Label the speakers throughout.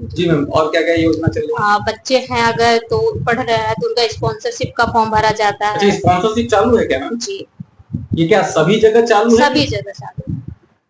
Speaker 1: जी ma'am, और क्या क्या योजना चल रही है?
Speaker 2: बच्चे हैं अगर तो पढ़ रहे हैं तो उनका स्पॉन्सरशिप का फॉर्म भरा जाता
Speaker 1: अच्छा,
Speaker 2: है।
Speaker 1: स्पॉन्सरशिप चालू है क्या मैम?
Speaker 2: जी,
Speaker 1: ये क्या सभी जगह चालू है?
Speaker 2: सभी जगह चालू है।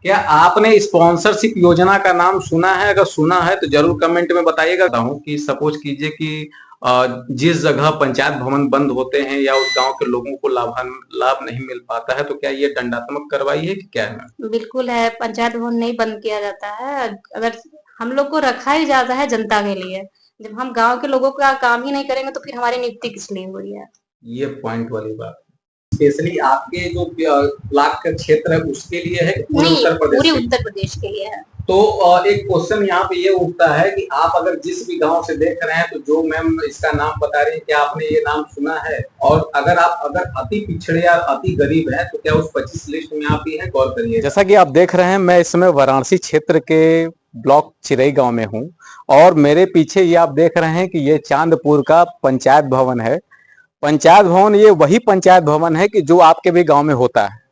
Speaker 1: क्या आपने स्पॉन्सरशिप योजना का नाम सुना है? अगर सुना है तो जरूर कमेंट में बताइएगा। हूँ कि सपोज कीजिए कि जिस जगह पंचायत भवन बंद होते हैं या उस गांव के लोगों को लाभ नहीं मिल पाता है, तो क्या ये दंडात्मक कार्रवाई है कि क्या है मैम?
Speaker 2: बिल्कुल है, पंचायत भवन नहीं बंद किया जाता है। अगर हम लोग को रखा ही जाता है जनता के लिए, जब हम गांव के लोगों का काम ही नहीं करेंगे तो फिर हमारी नियुक्ति किस लिए हो रही है?
Speaker 1: ये पॉइंट वाली बात स्पेशली आपके जो ब्लॉक का क्षेत्र है उसके लिए है कि पूरे
Speaker 2: नहीं,
Speaker 1: उत्तर प्रदेश
Speaker 2: पूरे
Speaker 1: के लिए?
Speaker 2: उत्तर प्रदेश के लिए है।
Speaker 1: तो एक क्वेश्चन यहाँ पे ये उठता है कि आप अगर जिस भी गांव से देख रहे हैं, तो जो मैम इसका नाम बता रही है, क्या आपने ये नाम सुना है? और अगर अति पिछड़े या अति गरीब है तो क्या उस 25 लिस्ट में आप ही है? गौर करिए। जैसा कि आप देख रहे हैं, मैं इस समय वाराणसी क्षेत्र के ब्लॉक चिरई गांव में हूँ और मेरे पीछे ये आप देख रहे हैं कि ये चांदपुर का पंचायत भवन है। पंचायत भवन ये वही पंचायत भवन है कि जो आपके भी गांव में होता है।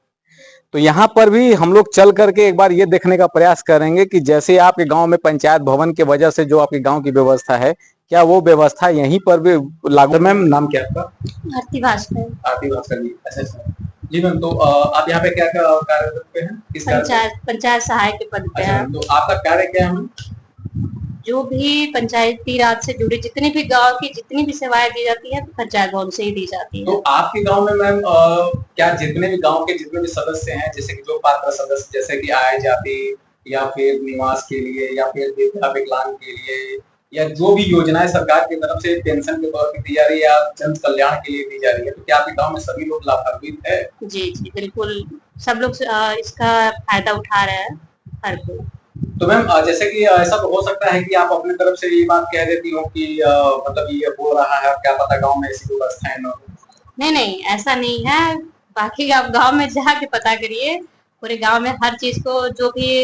Speaker 1: तो यहाँ पर भी हम लोग चल करके एक बार ये देखने का प्रयास करेंगे कि जैसे आपके गांव में पंचायत भवन की वजह से जो आपके गांव की व्यवस्था है, क्या वो व्यवस्था यहीं पर भी लागू? मैम नाम क्या आपका?
Speaker 2: आरती भास्कर।
Speaker 1: आरती भास्कर जी, अच्छा अच्छा। जी मैम, तो आप यहाँ पे क्या क्या कार्य करते हैं? किस कार्य?
Speaker 2: पंचायत पंचायत सहायक के पद पे
Speaker 1: अच्छा
Speaker 2: है।
Speaker 1: मैम, तो आपका कार्य क्या है मैम?
Speaker 2: जो भी पंचायती राज से जुड़ी जितनी भी गांव की जितनी भी सेवाएं दी जाती है पंचायत भवन से ही दी जाती है।
Speaker 1: तो आपके गांव में मैम क्या जितने भी गांव के जितने भी सदस्य हैं, जैसे कि जो पात्र सदस्य, जैसे कि आय जाति या फिर निवास के लिए या फिर वृद्धा विकलांग के लिए, या जो भी योजनाएं सरकार की तरफ से पेंशन के तौर पर दी जा रही है या जन कल्याण के लिए दी जा रही है, तो क्या आपके गांव में सभी लोग लाभान्वित है?
Speaker 2: जी जी बिल्कुल, सब लोग इसका फायदा उठा रहे हैं, हर कोई।
Speaker 1: तो मैम जैसे कि ऐसा तो हो सकता है कि आप अपनी तरफ से ये बात कह देती हो कि मतलब ये बोल रहा है, क्या पता गांव में ऐसी व्यवस्थाएं न हो।
Speaker 2: नहीं नहीं, ऐसा नहीं है। बाकी आप गांव में जाके पता करिए, पूरे गांव में हर चीज को, जो भी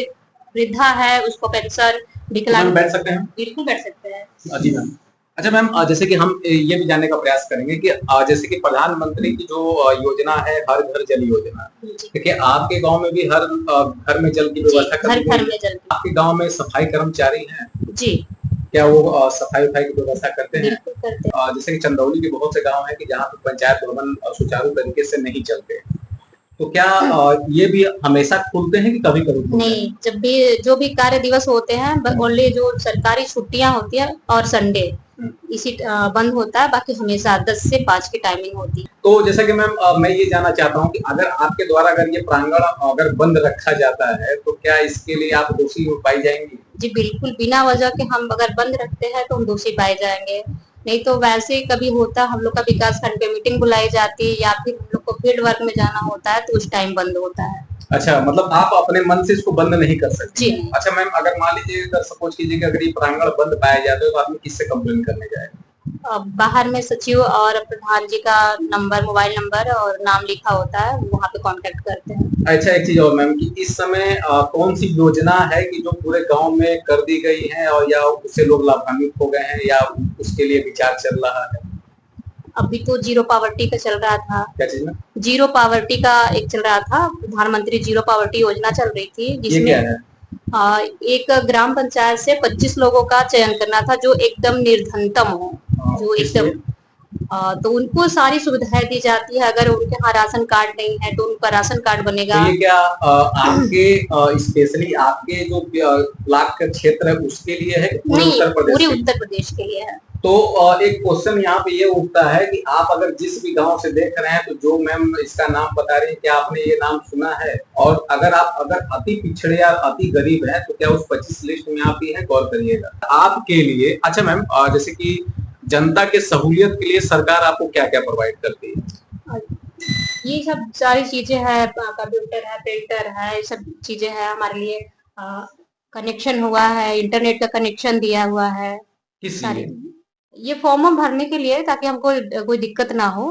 Speaker 2: वृद्धा है उसको पेंशन,
Speaker 1: तो
Speaker 2: विकलांग
Speaker 1: मैम बैठ सकते हैं?
Speaker 2: बिल्कुल बैठ सकते हैं।
Speaker 1: जी मैम। अच्छा मैम, जैसे कि हम ये भी जानने का प्रयास करेंगे कि जैसे कि प्रधानमंत्री की जो योजना है, हर घर जल योजना, देखिए आपके गांव में भी हर घर में जल की व्यवस्था कर दी गई है। आपके गांव में सफाई कर्मचारी हैं?
Speaker 2: जी।
Speaker 1: क्या वो सफाई उफाई की व्यवस्था करते हैं?
Speaker 2: बिल्कुल करते हैं।
Speaker 1: जैसे कि चंदौली के बहुत से गांव हैं कि जहाँ पे पंचायत भवन सुचारू तरीके से नहीं चलते, तो क्या ये भी हमेशा खुलते हैं कि कभी कभी?
Speaker 2: नहीं, जब भी जो भी कार्य दिवस होते हैं, ओनली जो सरकारी छुट्टियां होती है और संडे इसी बंद होता है, बाकी हमेशा 10 से 5 की टाइमिंग होती है।
Speaker 1: तो जैसा कि मैम मैं ये जानना चाहता हूँ कि अगर आपके द्वारा अगर ये प्रांगण अगर बंद रखा जाता है, तो क्या इसके लिए आप दोषी पाई जाएंगी?
Speaker 2: जी बिल्कुल, बिना वजह के हम अगर बंद रखते हैं तो हम दोषी पाए जाएंगे। नहीं तो वैसे ही कभी होता, हम लोग का विकास खंड पे मीटिंग बुलाई जाती है या फिर हम लोग को फील्ड वर्क में जाना होता है तो उस टाइम बंद होता है।
Speaker 1: अच्छा, मतलब आप अपने मन से इसको बंद नहीं कर सकते?
Speaker 2: जी।
Speaker 1: अच्छा मैम, अगर मान लीजिए, अगर सपोज कीजिए कि अगर ये प्रांगण बंद पाया जाता है, तो आदमी किससे कंप्लेन करने जाएगा?
Speaker 2: बाहर में सचिव और प्रधान जी का नंबर, मोबाइल नंबर और नाम लिखा होता है, वहाँ पे कांटेक्ट करते हैं।
Speaker 1: अच्छा, एक चीज और मैम कि इस समय कौन सी योजना है कि जो पूरे गांव में कर दी गई है और या उससे लोग लाभान्वित हो गए हैं या उसके लिए विचार चल रहा है?
Speaker 2: अभी तो जीरो पावर्टी का चल रहा था।
Speaker 1: क्या चीज में?
Speaker 2: जीरो पावर्टी का एक चल रहा था, प्रधानमंत्री जीरो पावर्टी योजना चल रही थी,
Speaker 1: ये क्या है?
Speaker 2: एक ग्राम पंचायत से 25 लोगों का चयन करना था जो एकदम निर्धनतम हो, जो एकदम तो उनको सारी सुविधाएं दी जाती है। अगर उनके यहाँ राशन कार्ड नहीं है तो उनका राशन कार्ड बनेगा।
Speaker 1: तो ये क्या आपके स्पेशली आपके जो ब्लॉक का क्षेत्र है उसके लिए है?
Speaker 2: नहीं, पूरे उत्तर प्रदेश के लिए है।
Speaker 1: तो एक क्वेश्चन यहाँ पे ये उठता है कि आप अगर जिस भी गांव से देख रहे हैं, तो जो मैम इसका नाम बता रही है, क्या आपने ये नाम सुना है? और अगर अति पिछड़े या अति गरीब है, तो क्या उस 25 लिस्ट में आप ही है? गौर करिएगा आपके लिए। अच्छा मैम, जैसे कि जनता के सहूलियत के लिए सरकार आपको क्या क्या प्रोवाइड करती है?
Speaker 2: ये सब सारी चीजें हैं, कंप्यूटर है, प्रिंटर है, ये सब चीजें हैं हमारे लिए। कनेक्शन हुआ है, इंटरनेट का कनेक्शन दिया हुआ है।
Speaker 1: किस
Speaker 2: सारी
Speaker 1: लिए?
Speaker 2: ये फॉर्म भरने के लिए, ताकि हमको कोई दिक्कत ना हो।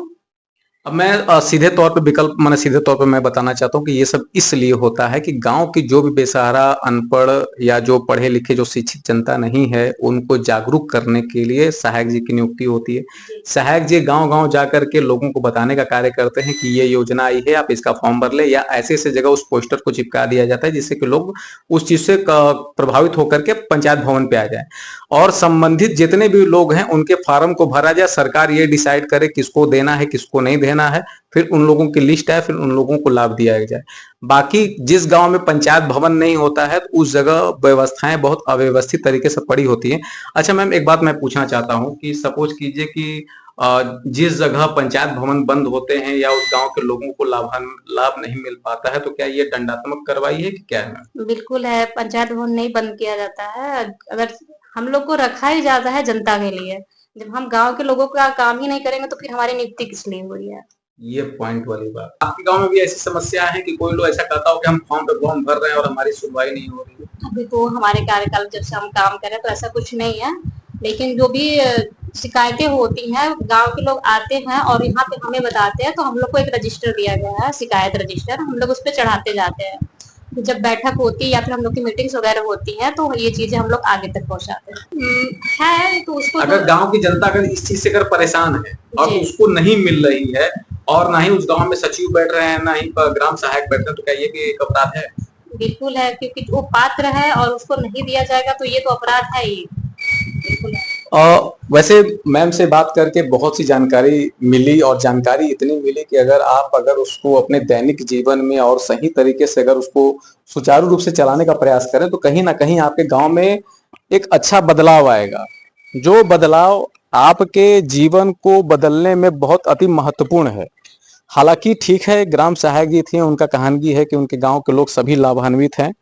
Speaker 1: अब मैं सीधे तौर पे विकल्प मैंने सीधे तौर पे मैं बताना चाहता हूँ कि ये सब इसलिए होता है कि गांव की जो भी बेसहारा अनपढ़ या जो पढ़े लिखे जो शिक्षित जनता नहीं है उनको जागरूक करने के लिए सहायक जी की नियुक्ति होती है। सहायक जी गांव गांव जाकर के लोगों को बताने का कार्य करते हैं कि ये योजना आई है, आप इसका फॉर्म भर ले, या ऐसे ऐसे जगह उस पोस्टर को चिपका दिया जाता है जिससे कि लोग उस चीज से प्रभावित होकर के पंचायत भवन पे आ जाए और संबंधित जितने भी लोग हैं उनके फार्म को भरा जाए। सरकार ये डिसाइड करे किसको देना है किसको नहीं देना है, फिर उन लोगों की लिस्ट है, फिर उन लोगों को लाभ दिया जाए। बाकी जिस गांव में पंचायत भवन नहीं होता है तो उस जगह व्यवस्थाएं बहुत अव्यवस्थित तरीके से पड़ी होती हैं। अच्छा मैम, एक बात मैं पूछना चाहता हूं कि सपोज कीजिए कि जिस जगह पंचायत भवन बंद होते हैं या उस गांव के लोगों को लाभ नहीं मिल पाता है तो क्या ये दंडात्मक कार्रवाई है कि क्या है मैम?
Speaker 2: बिल्कुल है, पंचायत भवन नहीं बंद किया जाता है। अगर हम लोग को रखा ही जाता है जनता के लिए, जब हम गांव के लोगों का काम ही नहीं करेंगे तो फिर हमारी नियुक्ति किस लिए हो रही है?
Speaker 1: ये पॉइंट वाली बात। आपके गांव में भी ऐसी समस्या है कि कोई लोग ऐसा कहता हो कि हम फॉर्म पे फॉर्म भर रहे हैं और हमारी सुनवाई नहीं हो रही है?
Speaker 2: अभी तो हमारे कार्यकाल जब से हम काम कर रहे हैं तो ऐसा कुछ नहीं है, लेकिन जो भी शिकायतें होती हैं गांव के लोग आते हैं और यहाँ पे हमें बताते हैं, तो हम लोग को एक रजिस्टर दिया गया है, शिकायत रजिस्टर, हम लोग उस पर चढ़ाते जाते हैं। तो जब बैठक होती है या फिर हम लोग की मीटिंग्स वगैरह होती हैं तो ये चीजें हम लोग आगे तक पहुंचाते हैं। है तो उसको
Speaker 1: अगर गांव की जनता अगर इस चीज से अगर परेशान है और उसको नहीं मिल रही है और ना ही उस गांव में सचिव बैठ रहे हैं ना ही ग्राम सहायक बैठ रहे हैं, तो क्या ये भी एक अपराध है?
Speaker 2: बिल्कुल है, क्योंकि वो पात्र है और उसको नहीं दिया जाएगा तो ये तो अपराध है ही। बिल्कुल है।
Speaker 1: वैसे मैम से बात करके बहुत सी जानकारी मिली और जानकारी इतनी मिली कि अगर उसको अपने दैनिक जीवन में और सही तरीके से अगर उसको सुचारू रूप से चलाने का प्रयास करें तो कहीं ना कहीं आपके गांव में एक अच्छा बदलाव आएगा, जो बदलाव आपके जीवन को बदलने में बहुत अति महत्वपूर्ण है। हालांकि ठीक है, ग्राम सहायक जी थे, उनका कहानगी है कि उनके गांव के लोग सभी लाभान्वित हैं।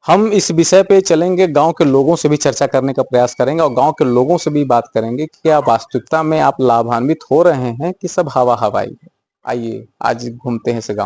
Speaker 1: हम इस विषय पे चलेंगे, गांव के लोगों से भी चर्चा करने का प्रयास करेंगे और गांव के लोगों से भी बात करेंगे कि क्या वास्तविकता में आप लाभान्वित हो रहे हैं कि सब हवा हवाई है। आइए आज घूमते हैं इस गांव।